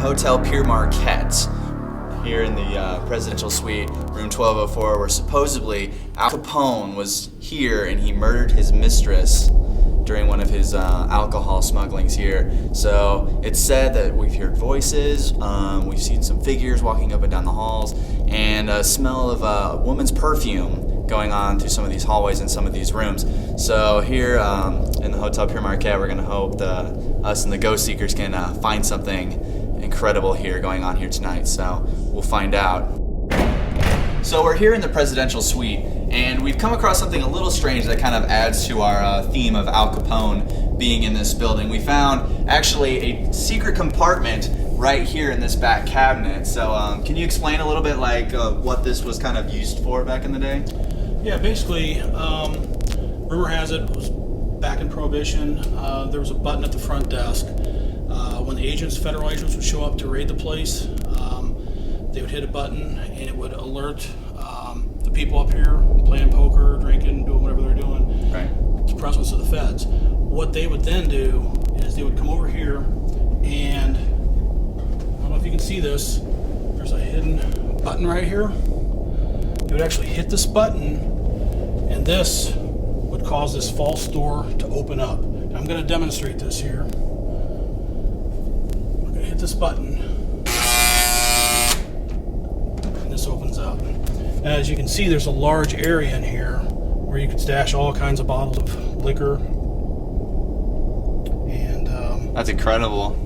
Hotel Pere Marquette, here in the presidential suite, room 1204, where supposedly Al Capone was here and he murdered his mistress during one of his alcohol smugglings here. So it's said that we've heard voices, we've seen some figures walking up and down the halls, and a smell of a woman's perfume going on through some of these hallways and some of these rooms. So here in the Hotel Pere Marquette, we're going to hope us and the ghost seekers can find something incredible here going on here tonight. So we'll find out. So we're here in the presidential suite, and we've come across something a little strange that kind of adds to our theme of Al Capone being in this building. We found actually a secret compartment right here in this back cabinet. So can you explain a little bit like what this was kind of used for back in the day? Yeah, basically, rumor has it was back in Prohibition. There was a button at the front desk. When the federal agents would show up to raid the place, they would hit a button and it would alert the people up here playing poker, drinking, doing whatever they're doing, Right. the presence of the feds. What they would then do is they would come over here and, I don't know if you can see this, there's a hidden button right here. They would actually hit this button and this would cause this false door to open up. And I'm going to demonstrate this here. I'm going to hit this button and this opens up. As you can see, there's a large area in here where you could stash all kinds of bottles of liquor. And That's incredible.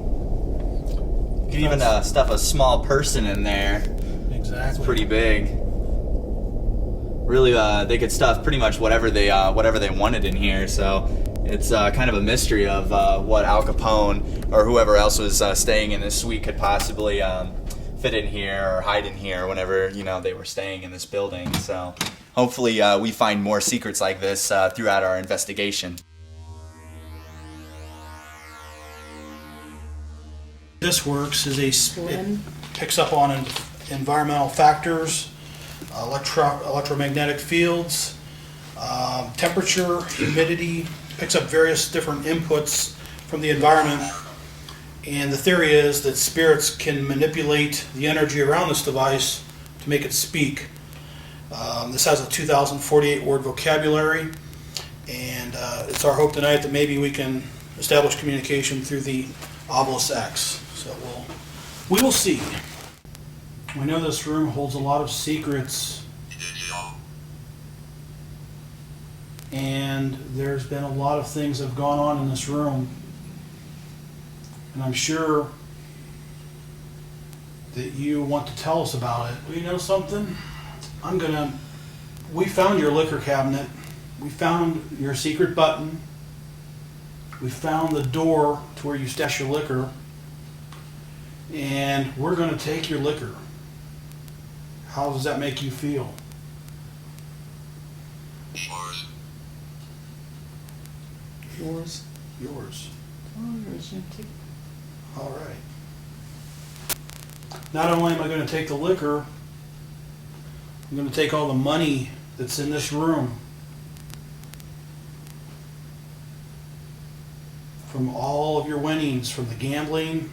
You can even stuff a small person in there. Exactly. It's pretty big. Really, they could stuff pretty much whatever they wanted in here. So it's kind of a mystery of what Al Capone or whoever else was staying in this suite could possibly fit in here or hide in here whenever they were staying in this building. So hopefully we find more secrets like this throughout our investigation. This works is it picks up on environmental factors, electromagnetic fields, temperature, humidity, picks up various different inputs from the environment. And the theory is that spirits can manipulate the energy around this device to make it speak. This has a 2,048 word vocabulary, and it's our hope tonight that maybe we can establish communication through the Obelisk X. So we will see. We know this room holds a lot of secrets, and there's been a lot of things that have gone on in this room, and I'm sure that you want to tell us about it. Well, you know something? We found your liquor cabinet, we found your secret button, we found the door to where you stash your liquor, and we're going to take your liquor. How does that make you feel? Yours. Yours? Yours. Oh, yours, too. All right. Not only am I going to take the liquor, I'm going to take all the money that's in this room. From all of your winnings, from the gambling,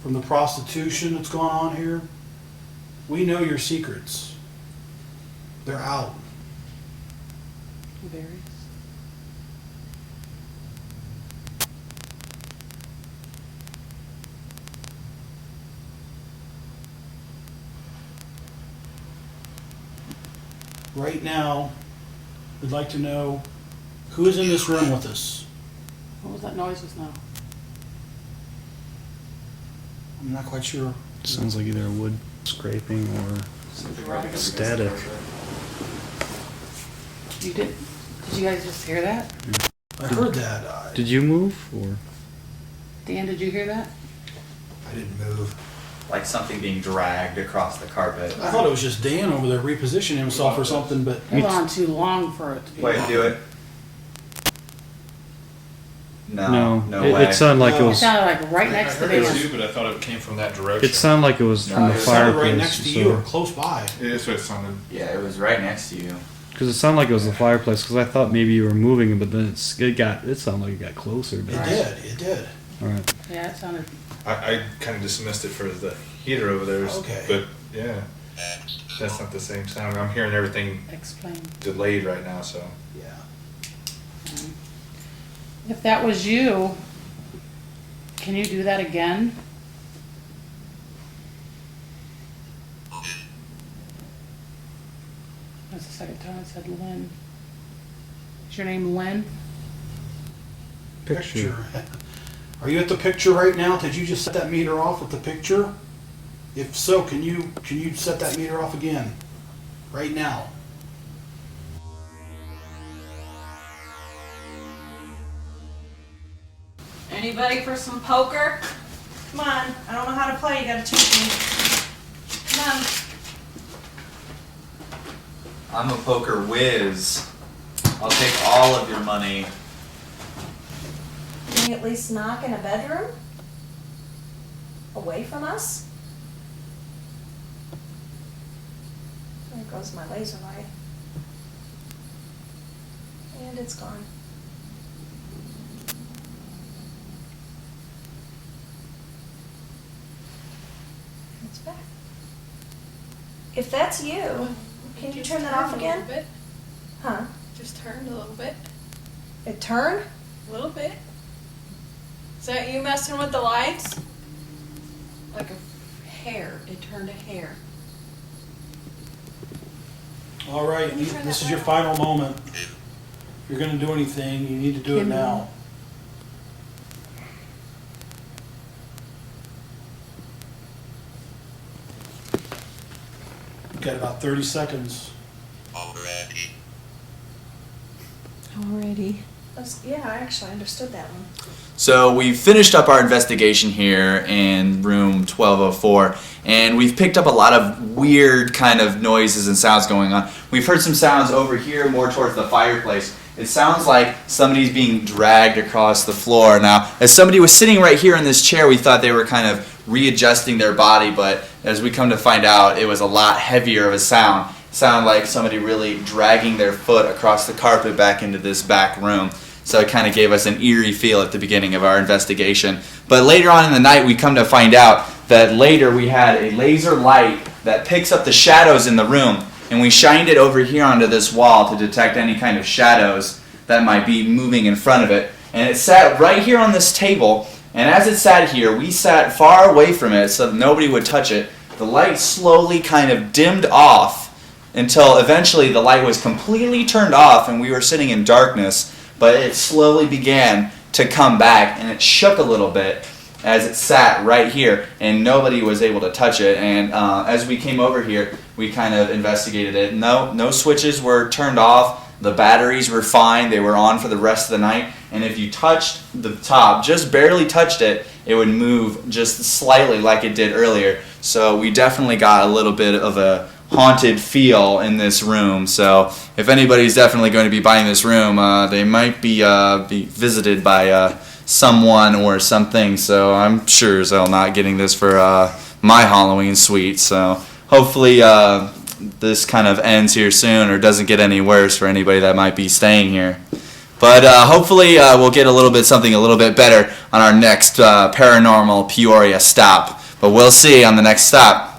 from the prostitution that's going on here. We know your secrets. They're out. Varies. Right now, we'd like to know who is in this room with us. What was that noise just now? I'm not quite sure. Sounds like either wood scraping or static. Did you guys just hear that? I heard that. Did you move or? Dan, did you hear that? I didn't move. Like something being dragged across the carpet. I thought it was just Dan over there repositioning himself or something, but It went on too long for it to be. Wait, do it. No way. It sounded like it It was. sounded like right next to I heard it Dan. too, but I thought it came from that direction. It sounded like it was from the it sounded fireplace. right next to you or close by. Yeah, that's what it sounded. Yeah, it was right next to you. Because it sounded like it was the fireplace. Because I thought maybe you were moving it, but then it sounded like it got closer. It did. All right. Yeah, it sounded, I kind of dismissed it for the heater over there. Okay. But yeah, that's not the same sound. I'm hearing everything explain. delayed right now, so. Yeah. If that was you, can you do that again? That's the second time I said Lynn. Is your name Lynn? Picture. Are you at the picture right now? Did you just set that meter off at the picture? If so, can you set that meter off again? Right now. Anybody for some poker? Come on, I don't know how to play, you gotta teach me. Come on. I'm a poker whiz. I'll take all of your money. Can you at least knock in a bedroom? Away from us? There goes my laser light. And it's gone. It's back. If that's you, can you turn that off again? A little bit. Huh? Just turned a little bit. It turned? A little bit. Is that you messing with the lights? Like a hair. It turned a hair. All right, Can you turn this that is your light final moment. If you're gonna do anything, you need to do it now. You've got about 30 seconds. Already. Yeah, I actually understood that one. So we finished up our investigation here in room 1204, and we've picked up a lot of weird kind of noises and sounds going on. We've heard some sounds over here more towards the fireplace. It sounds like somebody's being dragged across the floor. Now, as somebody was sitting right here in this chair, we thought they were kind of readjusting their body, but as we come to find out, it was a lot heavier of a sound. It sounded like somebody really dragging their foot across the carpet back into this back room. So it kind of gave us an eerie feel at the beginning of our investigation. But later on in the night, we come to find out that later we had a laser light that picks up the shadows in the room, and we shined it over here onto this wall to detect any kind of shadows that might be moving in front of it. And it sat right here on this table, and as it sat here, we sat far away from it so that nobody would touch it. The light slowly kind of dimmed off until eventually the light was completely turned off and we were sitting in darkness. But it slowly began to come back, and it shook a little bit as it sat right here, and nobody was able to touch it. And as we came over here, we kind of investigated it. No switches were turned off. The batteries were fine. They were on for the rest of the night. And if you touched the top, just barely touched it, it would move just slightly like it did earlier. So we definitely got a little bit of a haunted feel in this room. So if anybody's definitely going to be buying this room, they might be visited by someone or something. So I'm sure as hell not getting this for my Halloween suite. So hopefully this kind of ends here soon or doesn't get any worse for anybody that might be staying here. But hopefully we'll get something a little bit better on our next Paranormal Peoria stop. But we'll see on the next stop.